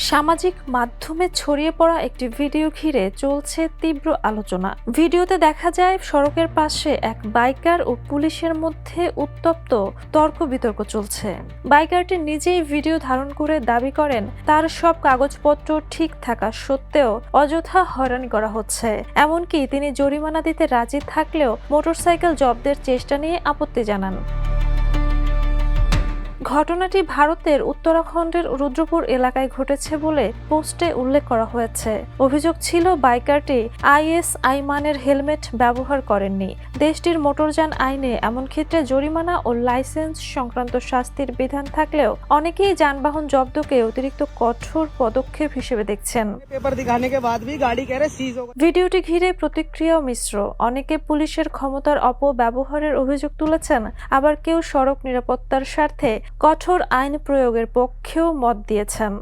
সামাজিক মাধ্যমে ছড়িয়ে পড়া একটি ভিডিও ঘিরে চলছে তীব্র আলোচনা। ভিডিওতে দেখা যায় সড়কের পাশে এক বাইকার ও পুলিশের মধ্যে উত্তপ্ত তর্ক বিতর্ক চলছে। বাইকারটি নিজেই ভিডিও ধারণ করে দাবি করেন তার সব কাগজপত্র ঠিক থাকা সত্ত্বেও অযথা হয়রানি করা হচ্ছে। এমনকি তিনি জরিমানা দিতে রাজি থাকলেও মোটরসাইকেল জব্দের চেষ্টা নিয়ে আপত্তি জানান। ঘটনাটি ভারতের উত্তরাখণ্ডের রুদ্রপুর এলাকায় ঘটেছে বলে পোস্টে উল্লেখ করা হয়েছে। অভিযোগ ছিল বাইকারটি আইএসআই মানের হেলমেট ব্যবহার করেননি। দেশটির মোটরযান আইনে এমন ক্ষেত্রে জরিমানা ও লাইসেন্স সংক্রান্ত শাস্তির বিধান থাকলেও অনেকেই যানবাহন জব্দকে অতিরিক্ত কঠোর পদক্ষেপ হিসেবে দেখছেন। ভিডিওটি ঘিরে প্রতিক্রিয়াও মিশ্র। অনেকে পুলিশের ক্ষমতার অপব্যবহারের অভিযোগ তুলেছেন, আবার কেউ সড়ক নিরাপত্তার স্বার্থে কঠোর আইন প্রয়োগের পক্ষেও মত দিয়েছেন।